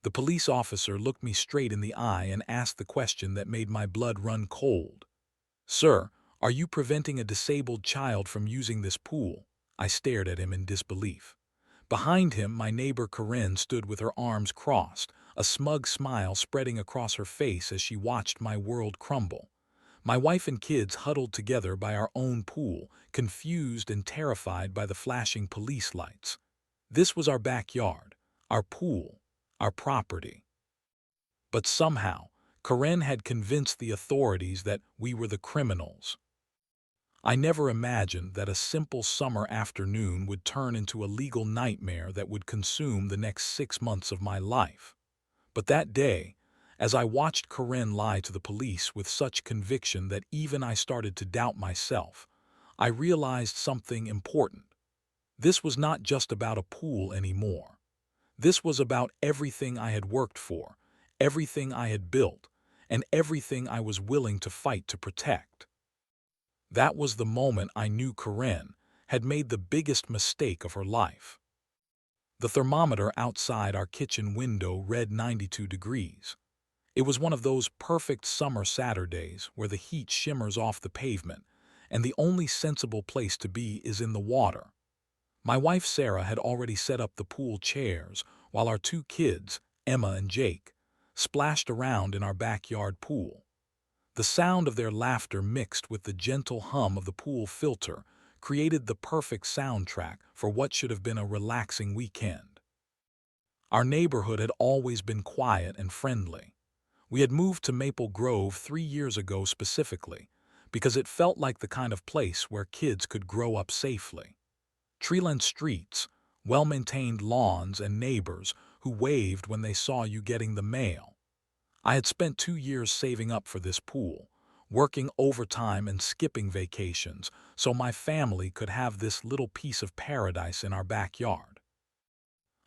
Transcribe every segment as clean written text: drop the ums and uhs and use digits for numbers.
The police officer looked me straight in the eye and asked the question that made my blood run cold. "Sir, are you preventing a disabled child from using this pool?" I stared at him in disbelief. Behind him, my neighbor Corinne stood with her arms crossed, a smug smile spreading across her face as she watched my world crumble. My wife and kids huddled together by our own pool, confused and terrified by the flashing police lights. This was our backyard, our pool, our property. But somehow, Corinne had convinced the authorities that we were the criminals. I never imagined that a simple summer afternoon would turn into a legal nightmare that would consume the next 6 months of my life. But that day, as I watched Corinne lie to the police with such conviction that even I started to doubt myself, I realized something important. This was not just about a pool anymore. This was about everything I had worked for, everything I had built, and everything I was willing to fight to protect. That was the moment I knew Corinne had made the biggest mistake of her life. The thermometer outside our kitchen window read 92 degrees. It was one of those perfect summer Saturdays where the heat shimmers off the pavement, and the only sensible place to be is in the water. My wife Sarah had already set up the pool chairs, while our two kids, Emma and Jake, splashed around in our backyard pool. The sound of their laughter mixed with the gentle hum of the pool filter created the perfect soundtrack for what should have been a relaxing weekend. Our neighborhood had always been quiet and friendly. We had moved to Maple Grove 3 years ago specifically, because it felt like the kind of place where kids could grow up safely. Tree-lined streets, well-maintained lawns, and neighbors who waved when they saw you getting the mail. I had spent 2 years saving up for this pool, working overtime and skipping vacations so my family could have this little piece of paradise in our backyard.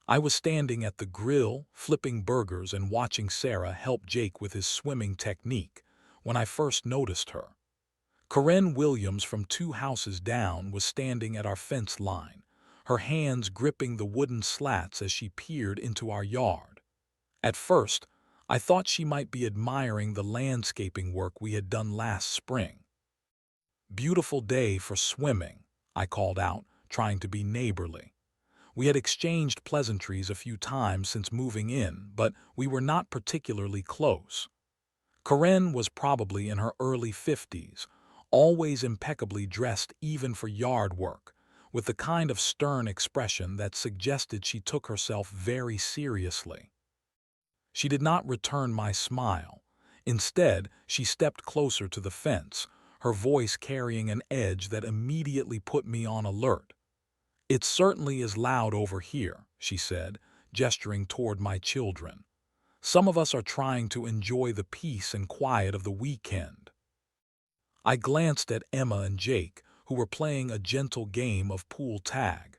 I was standing at the grill, flipping burgers and watching Sarah help Jake with his swimming technique when I first noticed her. Corinne Williams from 2 houses down was standing at our fence line, her hands gripping the wooden slats as she peered into our yard. At first, I thought she might be admiring the landscaping work we had done last spring. "Beautiful day for swimming," I called out, trying to be neighborly. We had exchanged pleasantries a few times since moving in, but we were not particularly close. Corinne was probably in her early 50s, always impeccably dressed even for yard work, with the kind of stern expression that suggested she took herself very seriously. She did not return my smile. Instead, she stepped closer to the fence, her voice carrying an edge that immediately put me on alert. "It certainly is loud over here," she said, gesturing toward my children. "Some of us are trying to enjoy the peace and quiet of the weekend." I glanced at Emma and Jake, who were playing a gentle game of pool tag.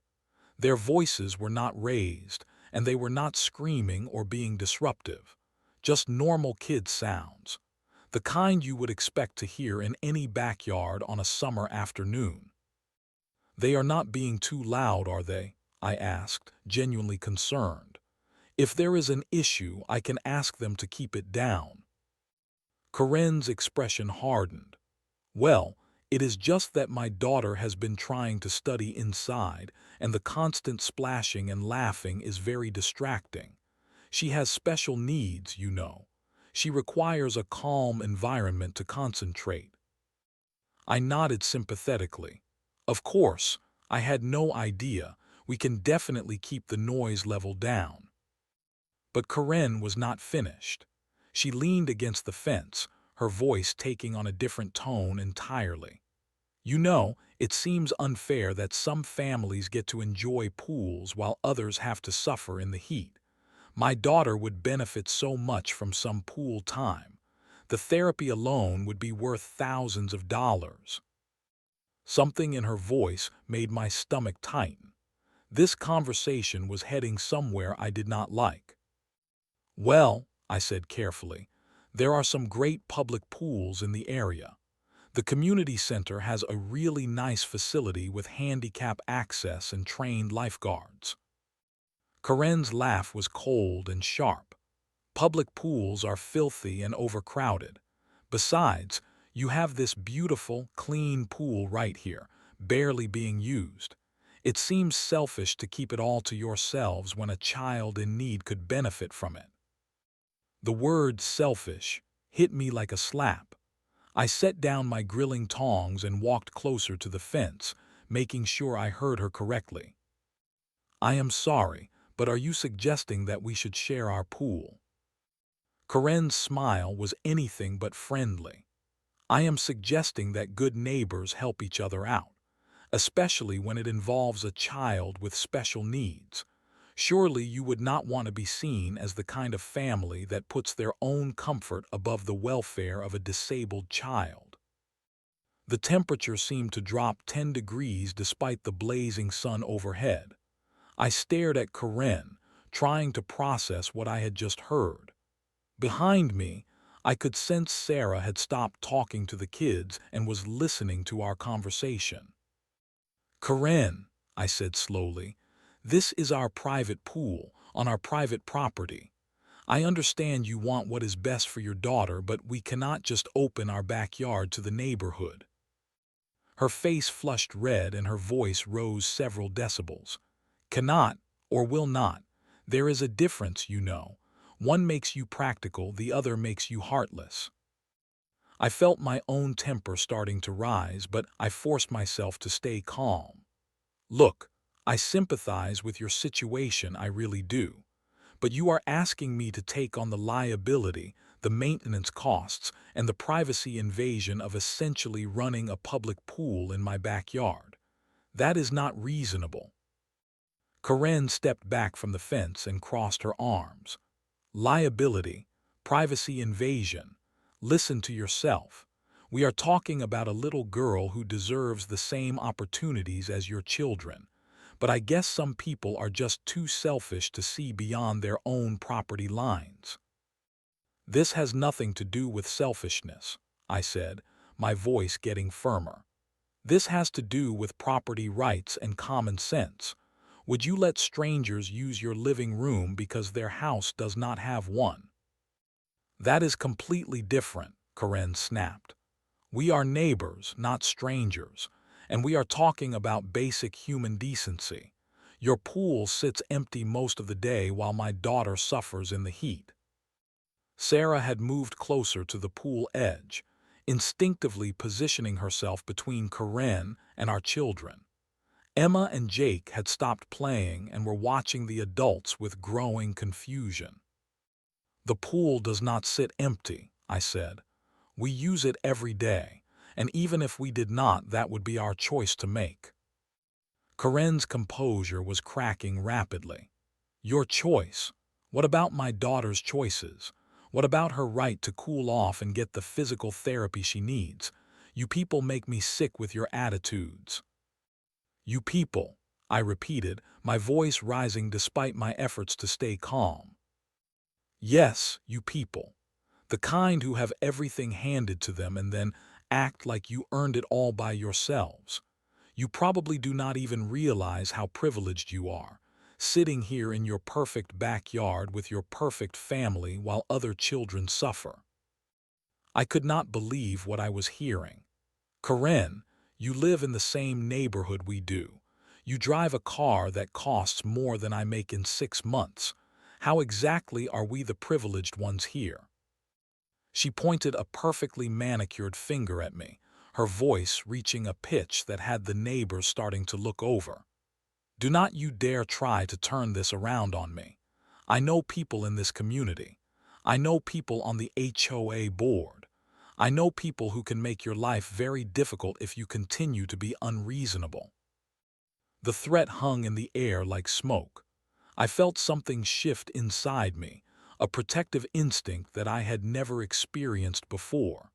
Their voices were not raised, and they were not screaming or being disruptive. Just normal kid sounds. The kind you would expect to hear in any backyard on a summer afternoon. "They are not being too loud, are they?" I asked, genuinely concerned. "If there is an issue, I can ask them to keep it down." Corinne's expression hardened. "Well, it is just that my daughter has been trying to study inside, and the constant splashing and laughing is very distracting. She has special needs, you know. She requires a calm environment to concentrate." I nodded sympathetically. "Of course, I had no idea. We can definitely keep the noise level down." But Corinne was not finished. She leaned against the fence, her voice taking on a different tone entirely. "You know, it seems unfair that some families get to enjoy pools while others have to suffer in the heat. My daughter would benefit so much from some pool time. The therapy alone would be worth thousands of dollars." Something in her voice made my stomach tighten. This conversation was heading somewhere I did not like. "Well," I said carefully, "there are some great public pools in the area. The community center has a really nice facility with handicap access and trained lifeguards." Corinne's laugh was cold and sharp. Public pools are filthy and overcrowded. Besides, you have this beautiful, clean pool right here, barely being used. It seems selfish to keep it all to yourselves when a child in need could benefit from it." The word selfish hit me like a slap. I set down my grilling tongs and walked closer to the fence, making sure I heard her correctly. "I am sorry, but are you suggesting that we should share our pool?" Karen's smile was anything but friendly. "I am suggesting that good neighbors help each other out, especially when it involves a child with special needs. Surely you would not want to be seen as the kind of family that puts their own comfort above the welfare of a disabled child." The temperature seemed to drop 10 degrees despite the blazing sun overhead. I stared at Karen, trying to process what I had just heard. Behind me, I could sense Sarah had stopped talking to the kids and was listening to our conversation. "Karen," I said slowly, "this is our private pool, on our private property. I understand you want what is best for your daughter, but we cannot just open our backyard to the neighborhood." Her face flushed red and her voice rose several decibels. "Cannot, or will not. There is a difference, you know. One makes you practical, the other makes you heartless." I felt my own temper starting to rise, but I forced myself to stay calm. "Look, I sympathize with your situation, I really do. But you are asking me to take on the liability, the maintenance costs, and the privacy invasion of essentially running a public pool in my backyard. That is not reasonable." Karen stepped back from the fence and crossed her arms. "Liability, privacy invasion. Listen to yourself. We are talking about a little girl who deserves the same opportunities as your children. But I guess some people are just too selfish to see beyond their own property lines." "This has nothing to do with selfishness," I said, my voice getting firmer. "This has to do with property rights and common sense. Would you let strangers use your living room because their house does not have one?" "That is completely different," Karen snapped. "We are neighbors, not strangers, and we are talking about basic human decency. Your pool sits empty most of the day while my daughter suffers in the heat." Sarah had moved closer to the pool edge, instinctively positioning herself between Karen and our children. Emma and Jake had stopped playing and were watching the adults with growing confusion. "The pool does not sit empty," I said. "We use it every day, and even if we did not, that would be our choice to make." Karen's composure was cracking rapidly. "Your choice? What about my daughter's choices? What about her right to cool off and get the physical therapy she needs? You people make me sick with your attitudes." "You people," I repeated, my voice rising despite my efforts to stay calm. "Yes, you people. The kind who have everything handed to them and then act like you earned it all by yourselves. You probably do not even realize how privileged you are, sitting here in your perfect backyard with your perfect family while other children suffer." I could not believe what I was hearing. "Karen, you live in the same neighborhood we do. You drive a car that costs more than I make in 6 months. How exactly are we the privileged ones here?" She pointed a perfectly manicured finger at me, her voice reaching a pitch that had the neighbors starting to look over. "Do not you dare try to turn this around on me. I know people in this community. I know people on the HOA board. I know people who can make your life very difficult if you continue to be unreasonable." The threat hung in the air like smoke. I felt something shift inside me, a protective instinct that I had never experienced before.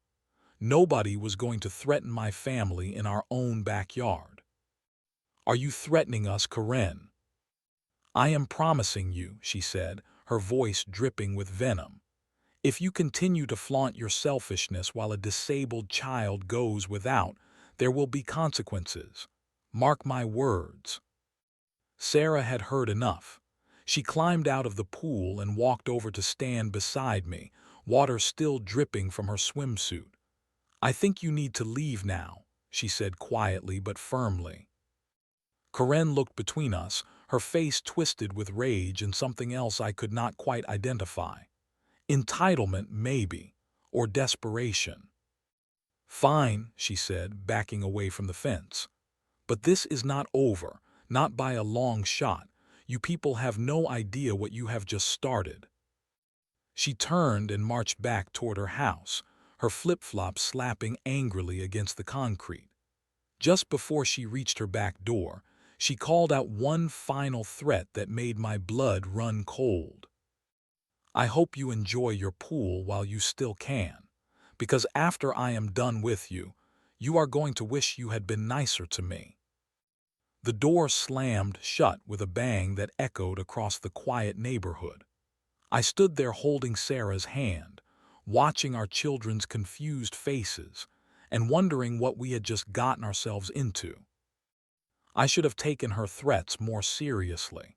Nobody was going to threaten my family in our own backyard. "Are you threatening us, Karen?" "I am promising you," she said, her voice dripping with venom. "If you continue to flaunt your selfishness while a disabled child goes without, there will be consequences. Mark my words." Sarah had heard enough. She climbed out of the pool and walked over to stand beside me, water still dripping from her swimsuit. "I think you need to leave now," she said quietly but firmly. Karen looked between us, her face twisted with rage and something else I could not quite identify. Entitlement, maybe, or desperation. "Fine," she said, backing away from the fence. "But this is not over, not by a long shot. You people have no idea what you have just started." She turned and marched back toward her house, her flip-flops slapping angrily against the concrete. Just before she reached her back door, she called out one final threat that made my blood run cold. "I hope you enjoy your pool while you still can, because after I am done with you, you are going to wish you had been nicer to me." The door slammed shut with a bang that echoed across the quiet neighborhood. I stood there holding Sarah's hand, watching our children's confused faces, and wondering what we had just gotten ourselves into. I should have taken her threats more seriously.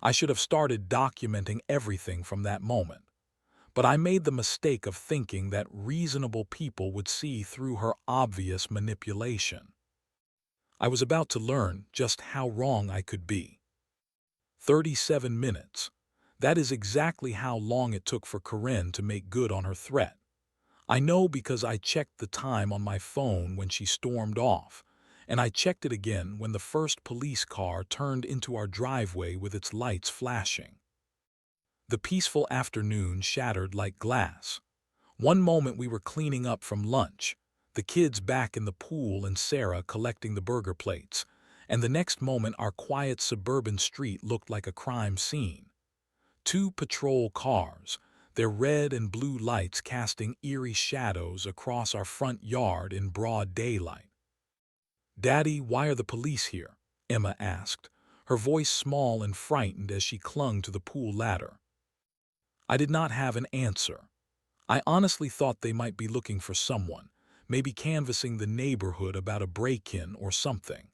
I should have started documenting everything from that moment. But I made the mistake of thinking that reasonable people would see through her obvious manipulation. I was about to learn just how wrong I could be. 37 minutes. That is exactly how long it took for Corinne to make good on her threat. I know because I checked the time on my phone when she stormed off, and I checked it again when the first police car turned into our driveway with its lights flashing. The peaceful afternoon shattered like glass. One moment we were cleaning up from lunch, the kids back in the pool and Sarah collecting the burger plates, and the next moment our quiet suburban street looked like a crime scene. Two patrol cars, their red and blue lights casting eerie shadows across our front yard in broad daylight. "Daddy, why are the police here?" Emma asked, her voice small and frightened as she clung to the pool ladder. I did not have an answer. I honestly thought they might be looking for someone, maybe canvassing the neighborhood about a break-in or something.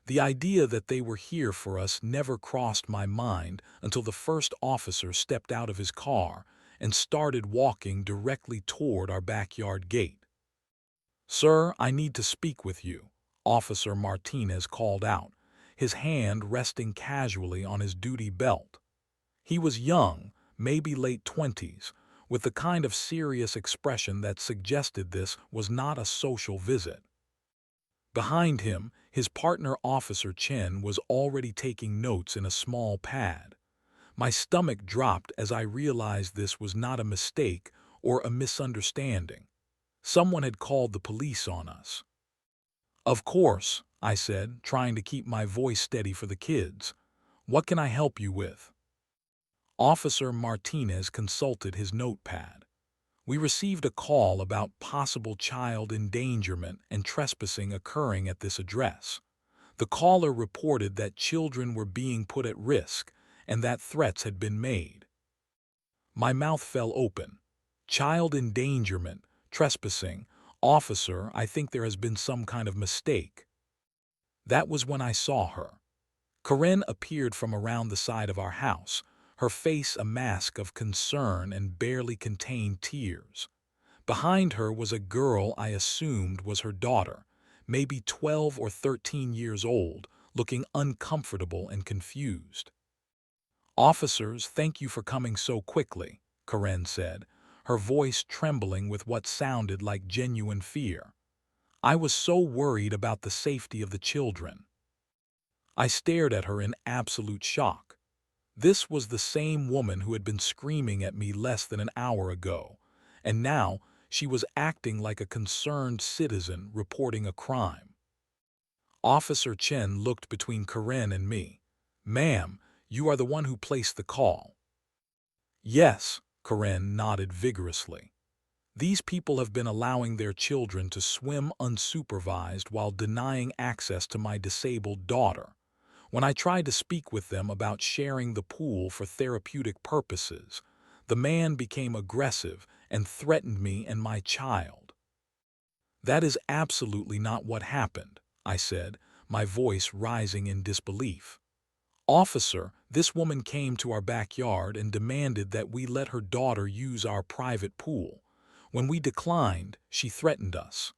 The idea that they were here for us never crossed my mind until the first officer stepped out of his car and started walking directly toward our backyard gate. "Sir, I need to speak with you," Officer Martinez called out, his hand resting casually on his duty belt. He was young, maybe late 20s, with the kind of serious expression that suggested this was not a social visit. Behind him, his partner Officer Chen was already taking notes in a small pad. My stomach dropped as I realized this was not a mistake or a misunderstanding. Someone had called the police on us. "Of course," I said, trying to keep my voice steady for the kids. "What can I help you with?" Officer Martinez consulted his notepad. "We received a call about possible child endangerment and trespassing occurring at this address. The caller reported that children were being put at risk and that threats had been made." My mouth fell open. Child endangerment, trespassing. "Officer, I think there has been some kind of mistake." That was when I saw her. Corinne appeared from around the side of our house, her face a mask of concern and barely contained tears. Behind her was a girl I assumed was her daughter, maybe 12 or 13 years old, looking uncomfortable and confused. "Officers, thank you for coming so quickly," Corinne said, her voice trembling with what sounded like genuine fear. "I was so worried about the safety of the children." I stared at her in absolute shock. This was the same woman who had been screaming at me less than an hour ago, and now she was acting like a concerned citizen reporting a crime. Officer Chen looked between Corinne and me. "Ma'am, you are the one who placed the call." "Yes," Corinne nodded vigorously. "These people have been allowing their children to swim unsupervised while denying access to my disabled daughter. When I tried to speak with them about sharing the pool for therapeutic purposes, the man became aggressive and threatened me and my child." "That is absolutely not what happened," I said, my voice rising in disbelief. "Officer, this woman came to our backyard and demanded that we let her daughter use our private pool. When we declined, she threatened us."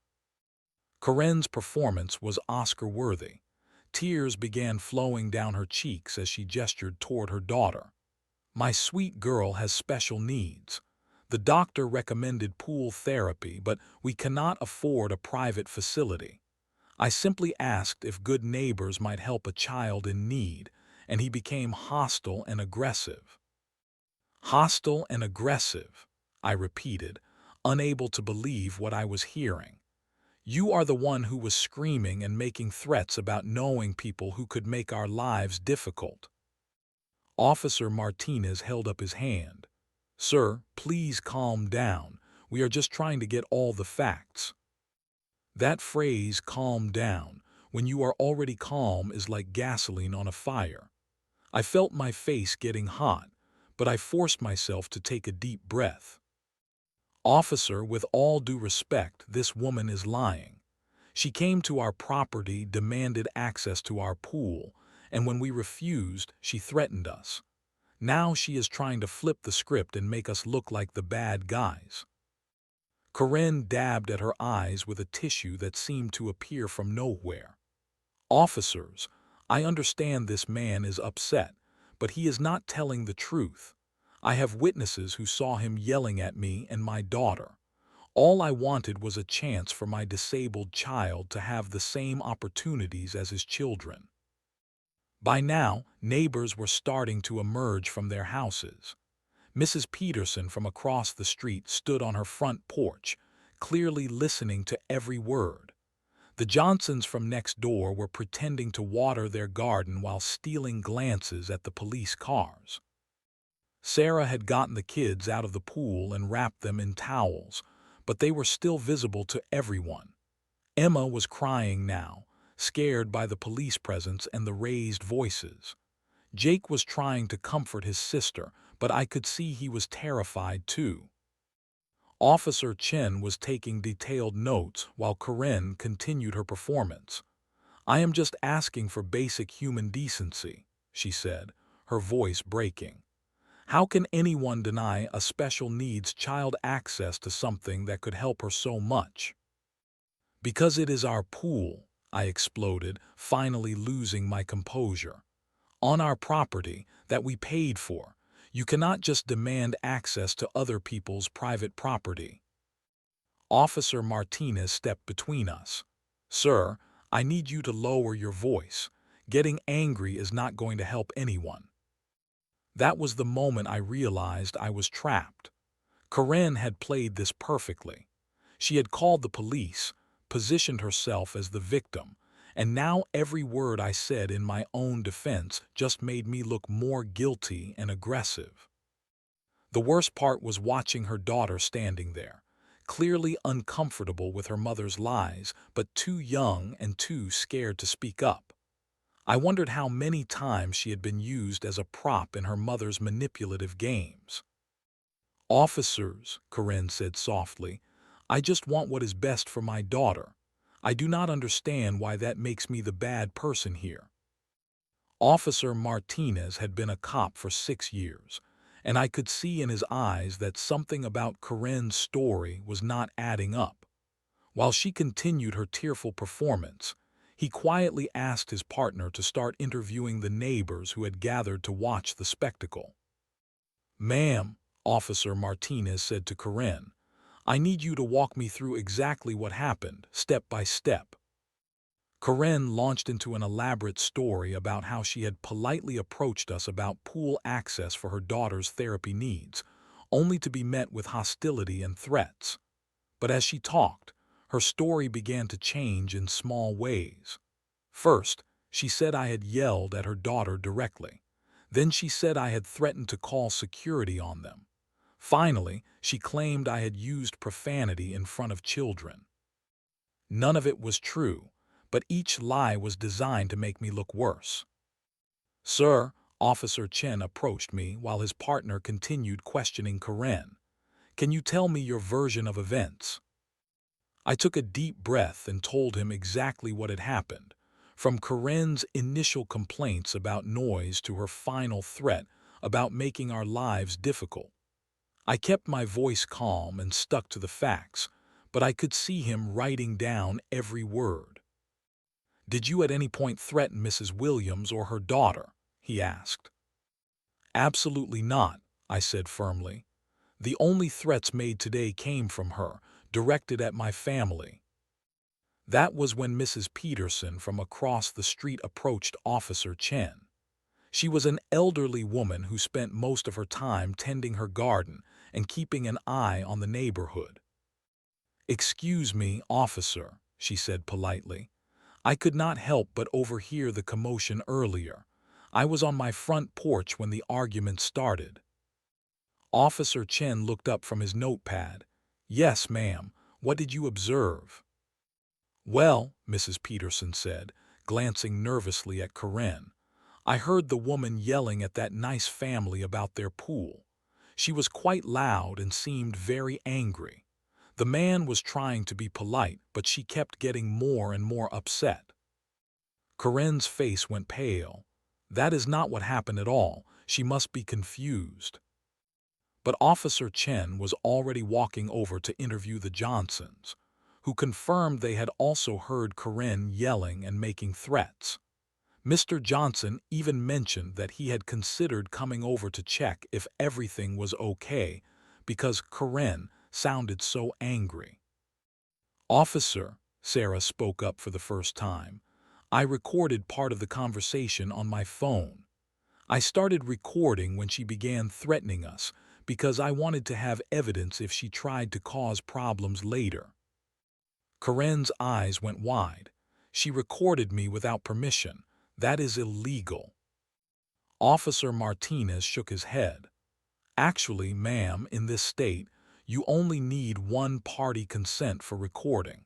Corinne's performance was Oscar-worthy. Tears began flowing down her cheeks as she gestured toward her daughter. "My sweet girl has special needs. The doctor recommended pool therapy, but we cannot afford a private facility. I simply asked if good neighbors might help a child in need, and he became hostile and aggressive." "Hostile and aggressive," I repeated, unable to believe what I was hearing. "You are the one who was screaming and making threats about knowing people who could make our lives difficult." Officer Martinez held up his hand. "Sir, please calm down. We are just trying to get all the facts." That phrase, "calm down," when you are already calm, is like gasoline on a fire. I felt my face getting hot, but I forced myself to take a deep breath. "Officer, with all due respect, this woman is lying. She came to our property, demanded access to our pool, and when we refused, she threatened us. Now she is trying to flip the script and make us look like the bad guys." Corinne dabbed at her eyes with a tissue that seemed to appear from nowhere. "Officers, I understand this man is upset, but he is not telling the truth. I have witnesses who saw him yelling at me and my daughter. All I wanted was a chance for my disabled child to have the same opportunities as his children." By now, neighbors were starting to emerge from their houses. Mrs. Peterson from across the street stood on her front porch, clearly listening to every word. The Johnsons from next door were pretending to water their garden while stealing glances at the police cars. Sarah had gotten the kids out of the pool and wrapped them in towels, but they were still visible to everyone. Emma was crying now, scared by the police presence and the raised voices. Jake was trying to comfort his sister, but I could see he was terrified too. Officer Chen was taking detailed notes while Corinne continued her performance. "I am just asking for basic human decency," she said, her voice breaking. "How can anyone deny a special needs child access to something that could help her so much?" "Because it is our pool," I exploded, finally losing my composure. "On our property that we paid for. You cannot just demand access to other people's private property." Officer Martinez stepped between us. "Sir, I need you to lower your voice. Getting angry is not going to help anyone." That was the moment I realized I was trapped. Corinne had played this perfectly. She had called the police, positioned herself as the victim, and now every word I said in my own defense just made me look more guilty and aggressive. The worst part was watching her daughter standing there, clearly uncomfortable with her mother's lies, but too young and too scared to speak up. I wondered how many times she had been used as a prop in her mother's manipulative games. "Officers," Corinne said softly, "I just want what is best for my daughter. I do not understand why that makes me the bad person here." Officer Martinez had been a cop for 6 years, and I could see in his eyes that something about Corinne's story was not adding up. While she continued her tearful performance, he quietly asked his partner to start interviewing the neighbors who had gathered to watch the spectacle. "Ma'am," Officer Martinez said to Corinne, "I need you to walk me through exactly what happened, step by step." Corinne launched into an elaborate story about how she had politely approached us about pool access for her daughter's therapy needs, only to be met with hostility and threats. But as she talked, her story began to change in small ways. First, she said I had yelled at her daughter directly. Then she said I had threatened to call security on them. Finally, she claimed I had used profanity in front of children. None of it was true, but each lie was designed to make me look worse. "Sir," Officer Chen approached me while his partner continued questioning Corinne. "Can you tell me your version of events?" I took a deep breath and told him exactly what had happened. From Corinne's initial complaints about noise to her final threat about making our lives difficult. I kept my voice calm and stuck to the facts, but I could see him writing down every word. "Did you at any point threaten Mrs. Williams or her daughter?" he asked. "Absolutely not," I said firmly. "The only threats made today came from her, directed at my family." That was when Mrs. Peterson from across the street approached Officer Chen. She was an elderly woman who spent most of her time tending her garden and keeping an eye on the neighborhood. "Excuse me, officer," she said politely. "I could not help but overhear the commotion earlier. I was on my front porch when the argument started." Officer Chen looked up from his notepad. "Yes, ma'am. What did you observe?" "Well," Mrs. Peterson said, glancing nervously at Corinne, "I heard the woman yelling at that nice family about their pool. She was quite loud and seemed very angry. The man was trying to be polite, but she kept getting more and more upset." Corinne's face went pale. "That is not what happened at all. She must be confused." But Officer Chen was already walking over to interview the Johnsons, who confirmed they had also heard Corinne yelling and making threats. Mr. Johnson even mentioned that he had considered coming over to check if everything was okay because Corinne sounded so angry. "Officer," Sarah spoke up for the first time, "I recorded part of the conversation on my phone. I started recording when she began threatening us because I wanted to have evidence if she tried to cause problems later." Corinne's eyes went wide. "She recorded me without permission. That is illegal." Officer Martinez shook his head. "Actually, ma'am, in this state, you only need one-party consent for recording.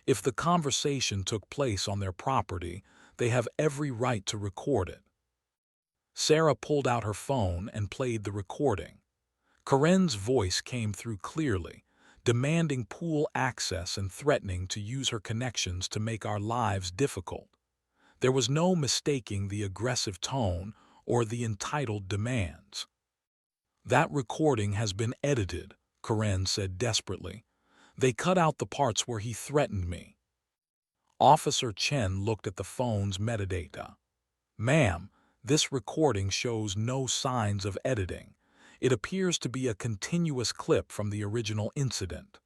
If the conversation took place on their property, they have every right to record it." Sarah pulled out her phone and played the recording. Corinne's voice came through clearly, demanding pool access and threatening to use her connections to make our lives difficult. There was no mistaking the aggressive tone or the entitled demands. "That recording has been edited," Corinne said desperately. "They cut out the parts where he threatened me." Officer Chen looked at the phone's metadata. "Ma'am, this recording shows no signs of editing. It appears to be a continuous clip from the original incident."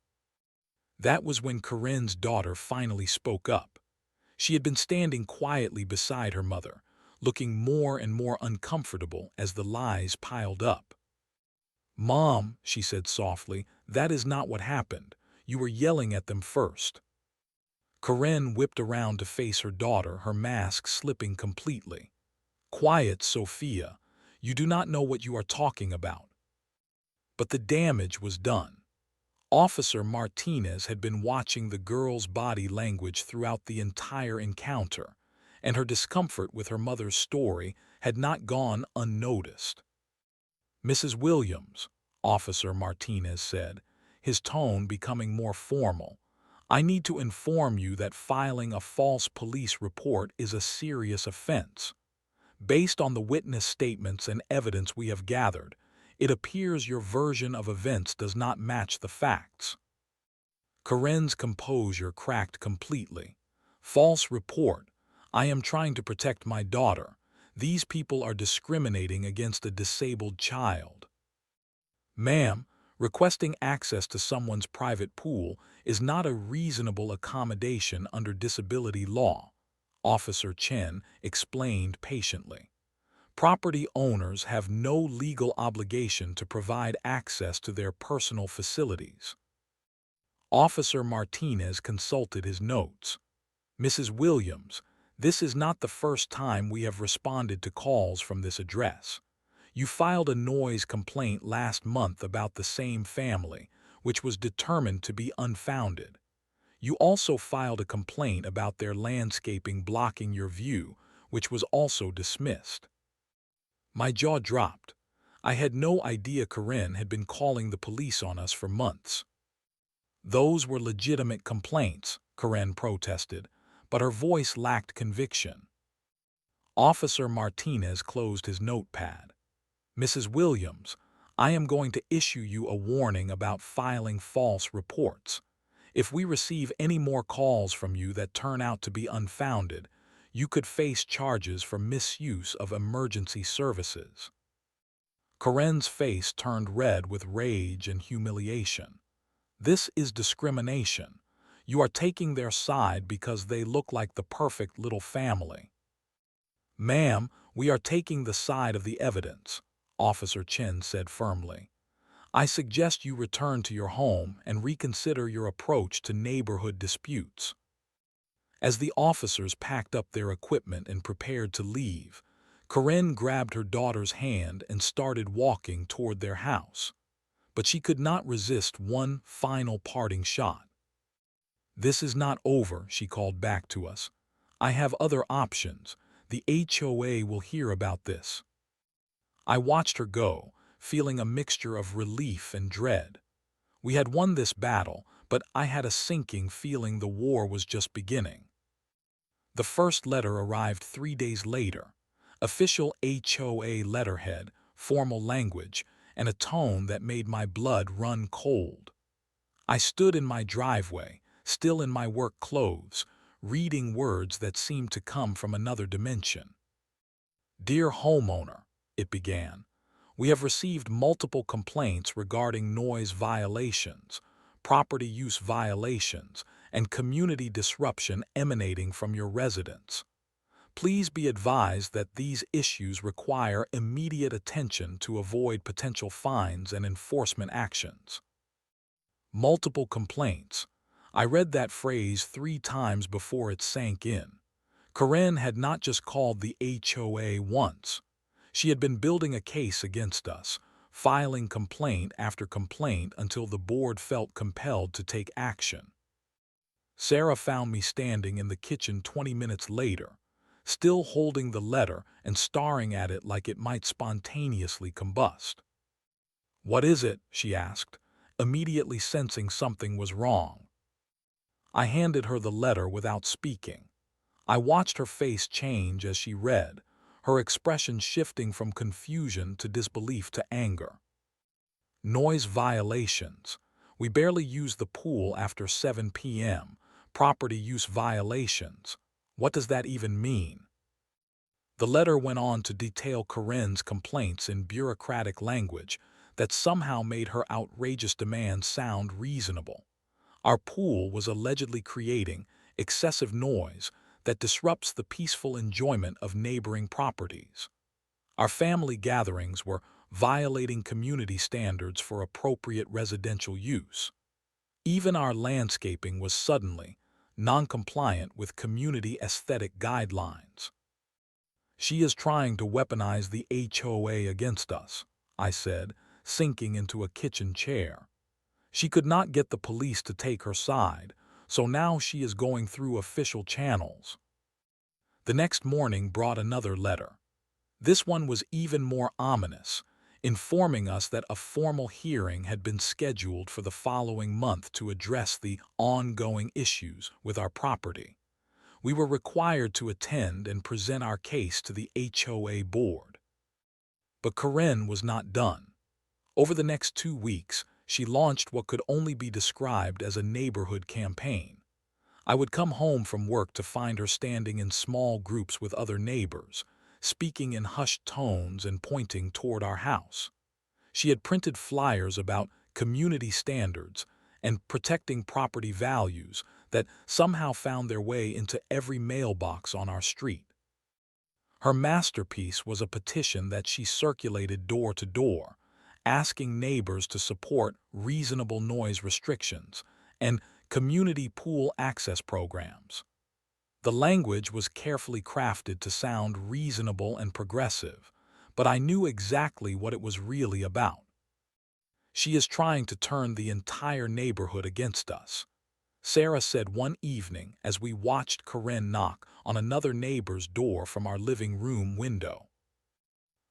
That was when Corinne's daughter finally spoke up. She had been standing quietly beside her mother, looking more and more uncomfortable as the lies piled up. "Mom," she said softly, "that is not what happened. You were yelling at them first." Corinne whipped around to face her daughter, her mask slipping completely. "Quiet, Sophia. You do not know what you are talking about." But the damage was done. Officer Martinez had been watching the girl's body language throughout the entire encounter, and her discomfort with her mother's story had not gone unnoticed. "Mrs. Williams," Officer Martinez said, his tone becoming more formal, "I need to inform you that filing a false police report is a serious offense. Based on the witness statements and evidence we have gathered, it appears your version of events does not match the facts." Corinne's composure cracked completely. "False report. I am trying to protect my daughter. These people are discriminating against a disabled child." "Ma'am, requesting access to someone's private pool is not a reasonable accommodation under disability law," Officer Chen explained patiently. "Property owners have no legal obligation to provide access to their personal facilities." Officer Martinez consulted his notes. "Mrs. Williams, this is not the first time we have responded to calls from this address. You filed a noise complaint last month about the same family, which was determined to be unfounded. You also filed a complaint about their landscaping blocking your view, which was also dismissed." My jaw dropped. I had no idea Corinne had been calling the police on us for months. "Those were legitimate complaints," Corinne protested, but her voice lacked conviction. Officer Martinez closed his notepad. "Mrs. Williams, I am going to issue you a warning about filing false reports. If we receive any more calls from you that turn out to be unfounded, you could face charges for misuse of emergency services." Corinne's face turned red with rage and humiliation. "This is discrimination. You are taking their side because they look like the perfect little family." "Ma'am, we are taking the side of the evidence," Officer Chen said firmly. "I suggest you return to your home and reconsider your approach to neighborhood disputes." As the officers packed up their equipment and prepared to leave, Corinne grabbed her daughter's hand and started walking toward their house. But she could not resist one final parting shot. "This is not over," she called back to us. "I have other options. The HOA will hear about this." I watched her go, feeling a mixture of relief and dread. We had won this battle, but I had a sinking feeling the war was just beginning. The first letter arrived 3 days later. Official HOA letterhead, formal language, and a tone that made my blood run cold. I stood in my driveway, still in my work clothes, reading words that seemed to come from another dimension. "Dear homeowner," it began, "we have received multiple complaints regarding noise violations, property use violations, and community disruption emanating from your residents. Please be advised that these issues require immediate attention to avoid potential fines and enforcement actions." Multiple complaints. I read that phrase 3 times before it sank in. Corinne had not just called the HOA once. She had been building a case against us, filing complaint after complaint until the board felt compelled to take action. Sarah found me standing in the kitchen 20 minutes later, still holding the letter and staring at it like it might spontaneously combust. "What is it?" she asked, immediately sensing something was wrong. I handed her the letter without speaking. I watched her face change as she read, her expression shifting from confusion to disbelief to anger. "Noise violations. We barely use the pool after 7 p.m. Property use violations. What does that even mean?" The letter went on to detail Corinne's complaints in bureaucratic language that somehow made her outrageous demands sound reasonable. Our pool was allegedly creating excessive noise that disrupts the peaceful enjoyment of neighboring properties. Our family gatherings were violating community standards for appropriate residential use. Even our landscaping was suddenly non-compliant with community aesthetic guidelines. "She is trying to weaponize the HOA against us," I said, sinking into a kitchen chair. "She could not get the police to take her side, so now she is going through official channels." The next morning brought another letter. This one was even more ominous, informing us that a formal hearing had been scheduled for the following month to address the ongoing issues with our property. We were required to attend and present our case to the HOA board. But Corinne was not done. Over the next 2 weeks, she launched what could only be described as a neighborhood campaign. I would come home from work to find her standing in small groups with other neighbors, speaking in hushed tones and pointing toward our house. She had printed flyers about community standards and protecting property values that somehow found their way into every mailbox on our street. Her masterpiece was a petition that she circulated door to door, asking neighbors to support reasonable noise restrictions and community pool access programs. The language was carefully crafted to sound reasonable and progressive, but I knew exactly what it was really about. "She is trying to turn the entire neighborhood against us," Sarah said one evening as we watched Corinne knock on another neighbor's door from our living room window.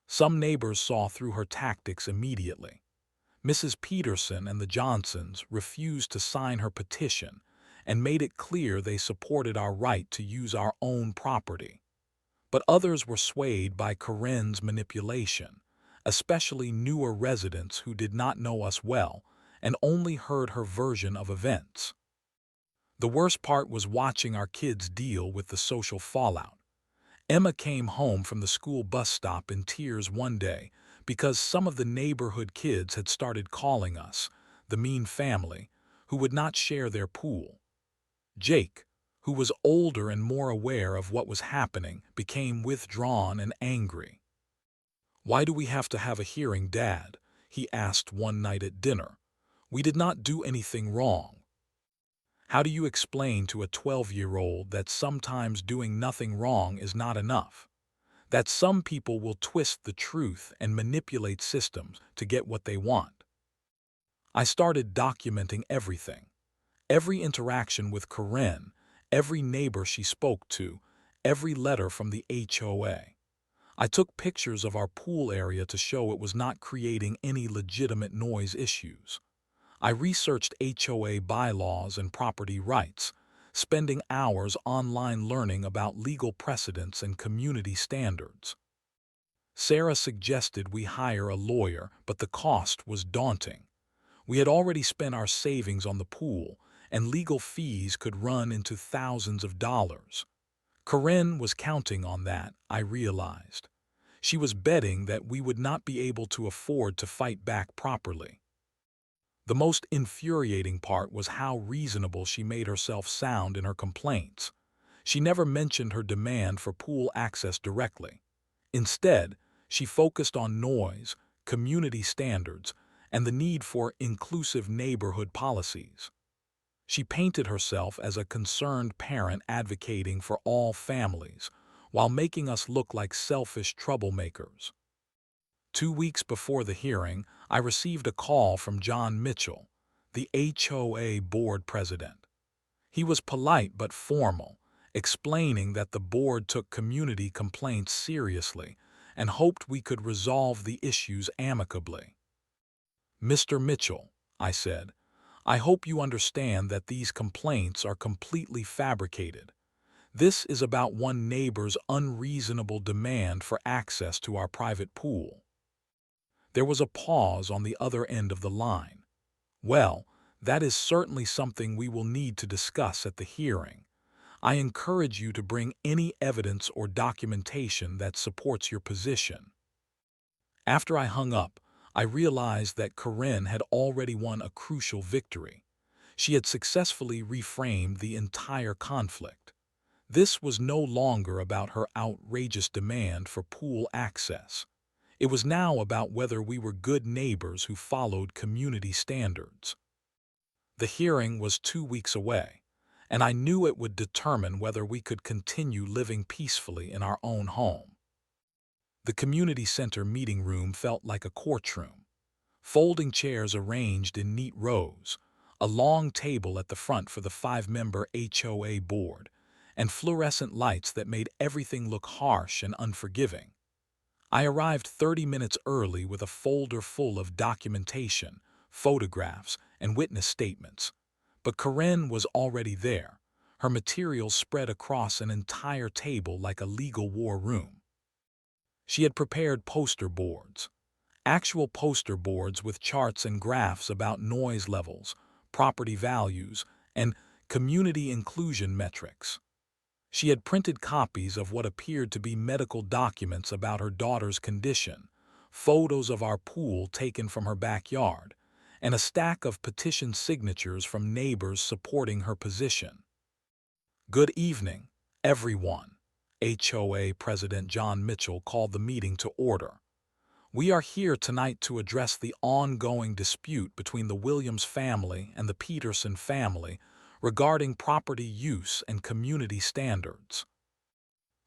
Some neighbors saw through her tactics immediately. Mrs. Peterson and the Johnsons refused to sign her petition, and made it clear they supported our right to use our own property. But others were swayed by Corinne's manipulation, especially newer residents who did not know us well and only heard her version of events. The worst part was watching our kids deal with the social fallout. Emma came home from the school bus stop in tears one day because some of the neighborhood kids had started calling us, the mean family, who would not share their pool. Jake, who was older and more aware of what was happening, became withdrawn and angry. "Why do we have to have a hearing, Dad?" he asked one night at dinner. "We did not do anything wrong." How do you explain to a 12-year-old that sometimes doing nothing wrong is not enough? That some people will twist the truth and manipulate systems to get what they want? I started documenting everything. Every interaction with Corinne, every neighbor she spoke to, every letter from the HOA. I took pictures of our pool area to show it was not creating any legitimate noise issues. I researched HOA bylaws and property rights, spending hours online learning about legal precedents and community standards. Sarah suggested we hire a lawyer, but the cost was daunting. We had already spent our savings on the pool, and legal fees could run into thousands of dollars. Corinne was counting on that, I realized. She was betting that we would not be able to afford to fight back properly. The most infuriating part was how reasonable she made herself sound in her complaints. She never mentioned her demand for pool access directly. Instead, she focused on noise, community standards, and the need for inclusive neighborhood policies. She painted herself as a concerned parent advocating for all families, while making us look like selfish troublemakers. 2 weeks before the hearing, I received a call from John Mitchell, the HOA board president. He was polite but formal, explaining that the board took community complaints seriously and hoped we could resolve the issues amicably. "Mr. Mitchell," I said, "I hope you understand that these complaints are completely fabricated. This is about one neighbor's unreasonable demand for access to our private pool." There was a pause on the other end of the line. "Well, that is certainly something we will need to discuss at the hearing. I encourage you to bring any evidence or documentation that supports your position." After I hung up, I realized that Corinne had already won a crucial victory. She had successfully reframed the entire conflict. This was no longer about her outrageous demand for pool access. It was now about whether we were good neighbors who followed community standards. The hearing was 2 weeks away, and I knew it would determine whether we could continue living peacefully in our own home. The community center meeting room felt like a courtroom. Folding chairs arranged in neat rows, a long table at the front for the 5-member HOA board, and fluorescent lights that made everything look harsh and unforgiving. I arrived 30 minutes early with a folder full of documentation, photographs, and witness statements. But Corinne was already there, her materials spread across an entire table like a legal war room. She had prepared poster boards, actual poster boards with charts and graphs about noise levels, property values, and community inclusion metrics. She had printed copies of what appeared to be medical documents about her daughter's condition, photos of our pool taken from her backyard, and a stack of petition signatures from neighbors supporting her position. "Good evening, everyone," HOA President John Mitchell called the meeting to order. "We are here tonight to address the ongoing dispute between the Williams family and the Peterson family regarding property use and community standards."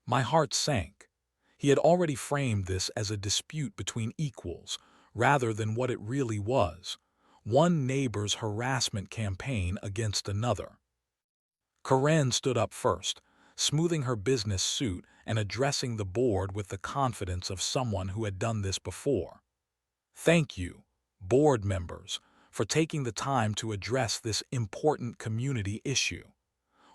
My heart sank. He had already framed this as a dispute between equals, rather than what it really was, one neighbor's harassment campaign against another. Corinne stood up first, smoothing her business suit and addressing the board with the confidence of someone who had done this before. "Thank you, board members, for taking the time to address this important community issue.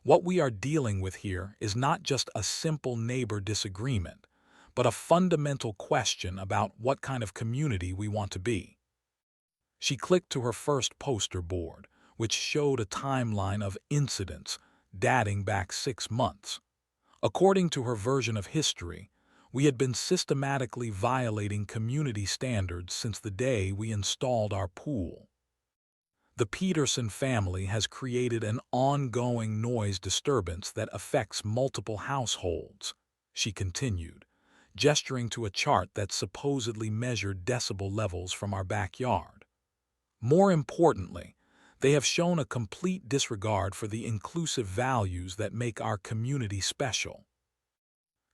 What we are dealing with here is not just a simple neighbor disagreement, but a fundamental question about what kind of community we want to be. She clicked to her first poster board, which showed a timeline of incidents dating back 6 months. According to her version of history, we had been systematically violating community standards since the day we installed our pool. The Peterson family has created an ongoing noise disturbance that affects multiple households, she continued, gesturing to a chart that supposedly measured decibel levels from our backyard. More importantly, they have shown a complete disregard for the inclusive values that make our community special.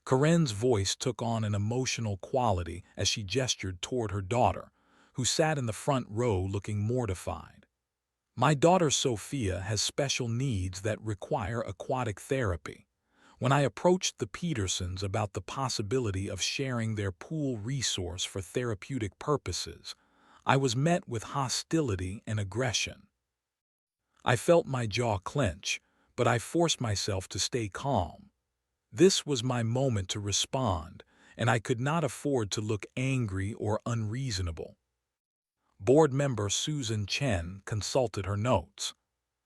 Corinne's voice took on an emotional quality as she gestured toward her daughter, who sat in the front row looking mortified. My daughter Sophia has special needs that require aquatic therapy. When I approached the Petersons about the possibility of sharing their pool resource for therapeutic purposes, I was met with hostility and aggression. I felt my jaw clench, but I forced myself to stay calm. This was my moment to respond, and I could not afford to look angry or unreasonable. Board member Susan Chen consulted her notes.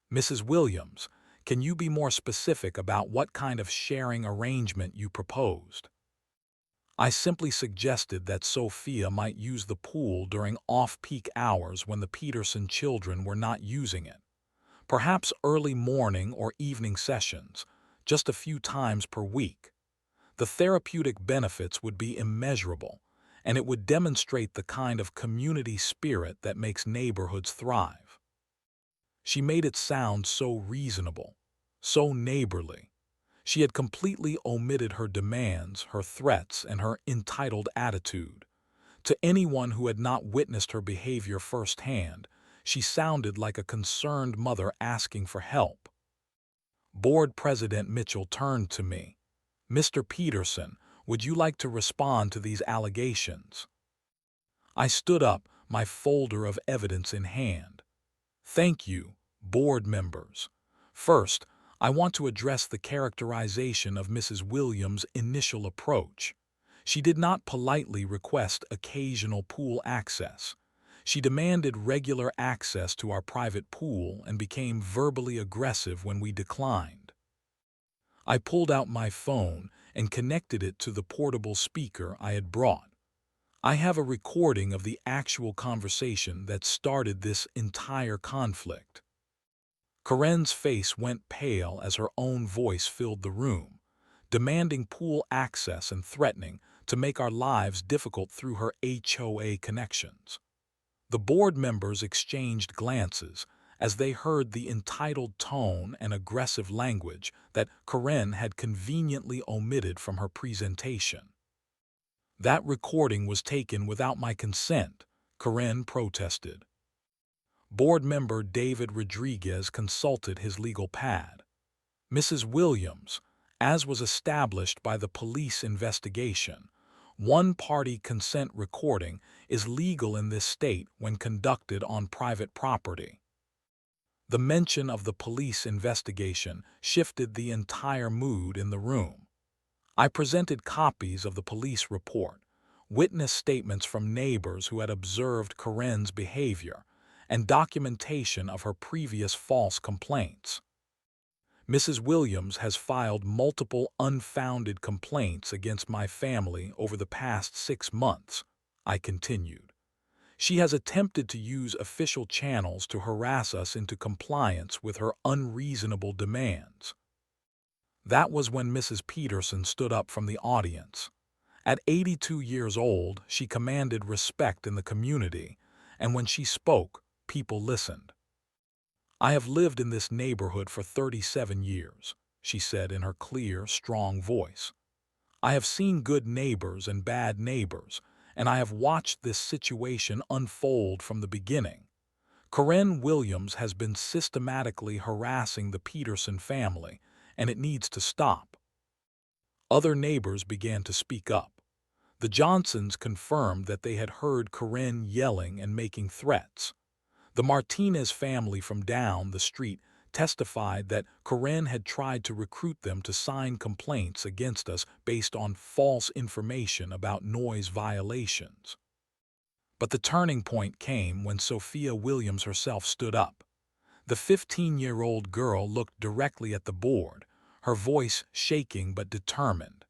Mrs. Williams, can you be more specific about what kind of sharing arrangement you proposed? I simply suggested that Sophia might use the pool during off-peak hours when the Peterson children were not using it. Perhaps early morning or evening sessions, just a few times per week. The therapeutic benefits would be immeasurable, and it would demonstrate the kind of community spirit that makes neighborhoods thrive. She made it sound so reasonable, so neighborly. She had completely omitted her demands, her threats, and her entitled attitude. To anyone who had not witnessed her behavior firsthand, she sounded like a concerned mother asking for help. Board President Mitchell turned to me. Mr. Peterson, would you like to respond to these allegations? I stood up, my folder of evidence in hand. Thank you, board members. First, I want to address the characterization of Mrs. Williams' initial approach. She did not politely request occasional pool access. She demanded regular access to our private pool and became verbally aggressive when we declined. I pulled out my phone and connected it to the portable speaker I had brought. I have a recording of the actual conversation that started this entire conflict. Corinne's face went pale as her own voice filled the room, demanding pool access and threatening to make our lives difficult through her HOA connections. The board members exchanged glances as they heard the entitled tone and aggressive language that Corinne had conveniently omitted from her presentation. That recording was taken without my consent, Corinne protested. Board member David Rodriguez consulted his legal pad. Mrs. Williams, as was established by the police investigation, one-party consent recording is legal in this state when conducted on private property. The mention of the police investigation shifted the entire mood in the room. I presented copies of the police report, witness statements from neighbors who had observed Corinne's behavior, and documentation of her previous false complaints. Mrs. Williams has filed multiple unfounded complaints against my family over the past 6 months, I continued. She has attempted to use official channels to harass us into compliance with her unreasonable demands. That was when Mrs. Peterson stood up from the audience. At 82 years old, she commanded respect in the community, and when she spoke, people listened. I have lived in this neighborhood for 37 years, she said in her clear, strong voice. I have seen good neighbors and bad neighbors, and I have watched this situation unfold from the beginning. Corinne Williams has been systematically harassing the Peterson family, and it needs to stop. Other neighbors began to speak up. The Johnsons confirmed that they had heard Corinne yelling and making threats. The Martinez family from down the street testified that Karen had tried to recruit them to sign complaints against us based on false information about noise violations. But the turning point came when Sophia Williams herself stood up. The 15-year-old girl looked directly at the board, her voice shaking but determined.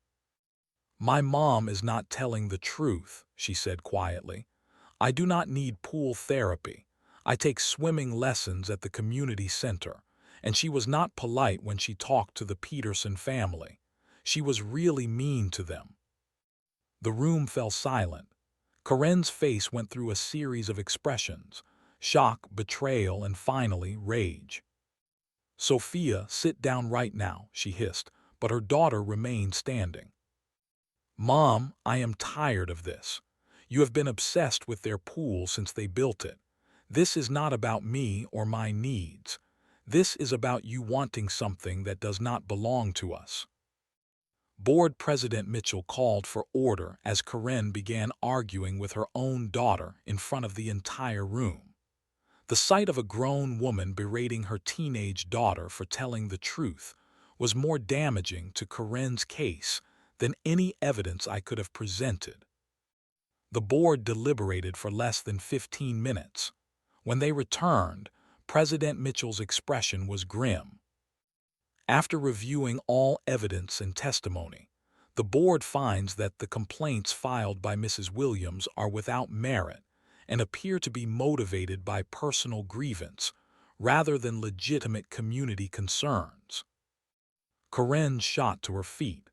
"My mom is not telling the truth," she said quietly. "I do not need pool therapy. I take swimming lessons at the community center, and she was not polite when she talked to the Peterson family. She was really mean to them." The room fell silent. Karen's face went through a series of expressions: shock, betrayal, and finally, rage. "Sophia, sit down right now," she hissed, but her daughter remained standing. "Mom, I am tired of this. You have been obsessed with their pool since they built it. This is not about me or my needs. This is about you wanting something that does not belong to us." Board President Mitchell called for order as Karen began arguing with her own daughter in front of the entire room. The sight of a grown woman berating her teenage daughter for telling the truth was more damaging to Karen's case than any evidence I could have presented. The board deliberated for less than 15 minutes. When they returned, President Mitchell's expression was grim. After reviewing all evidence and testimony, the board finds that the complaints filed by Mrs. Williams are without merit and appear to be motivated by personal grievance rather than legitimate community concerns. Karen shot to her feet.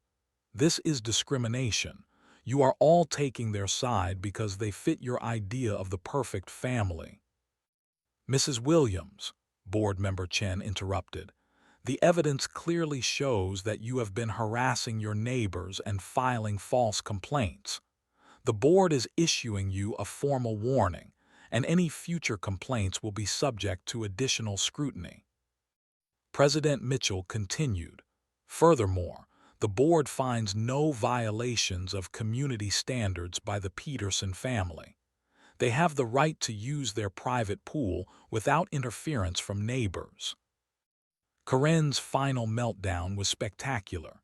"This is discrimination. You are all taking their side because they fit your idea of the perfect family." "Mrs. Williams," Board Member Chen interrupted, "the evidence clearly shows that you have been harassing your neighbors and filing false complaints. The board is issuing you a formal warning, and any future complaints will be subject to additional scrutiny." President Mitchell continued, "Furthermore, the board finds no violations of community standards by the Peterson family. They have the right to use their private pool without interference from neighbors." Karen's final meltdown was spectacular.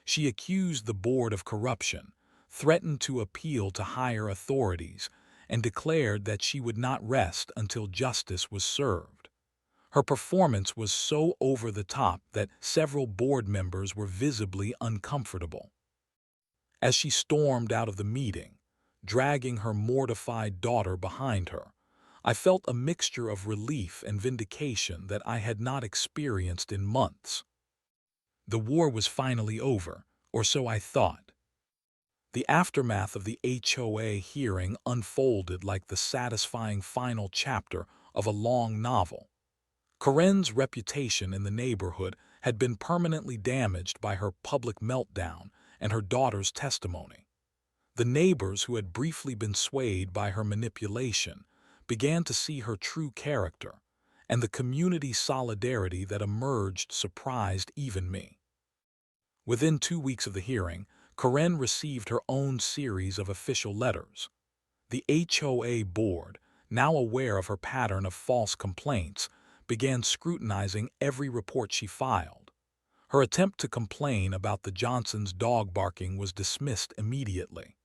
She accused the board of corruption, threatened to appeal to higher authorities, and declared that she would not rest until justice was served. Her performance was so over the top that several board members were visibly uncomfortable. As she stormed out of the meeting, dragging her mortified daughter behind her, I felt a mixture of relief and vindication that I had not experienced in months. The war was finally over, or so I thought. The aftermath of the HOA hearing unfolded like the satisfying final chapter of a long novel. Karen's reputation in the neighborhood had been permanently damaged by her public meltdown and her daughter's testimony. The neighbors who had briefly been swayed by her manipulation began to see her true character, and the community solidarity that emerged surprised even me. Within 2 weeks of the hearing, Karen received her own series of official letters. The HOA board, now aware of her pattern of false complaints, began scrutinizing every report she filed. Her attempt to complain about the Johnsons' dog barking was dismissed immediately.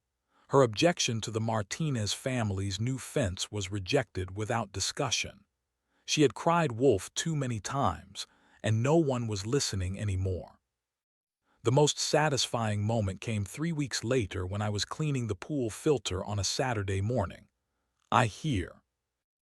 Her objection to the Martinez family's new fence was rejected without discussion. She had cried wolf too many times, and no one was listening anymore. The most satisfying moment came 3 weeks later when I was cleaning the pool filter on a Saturday morning. I hear,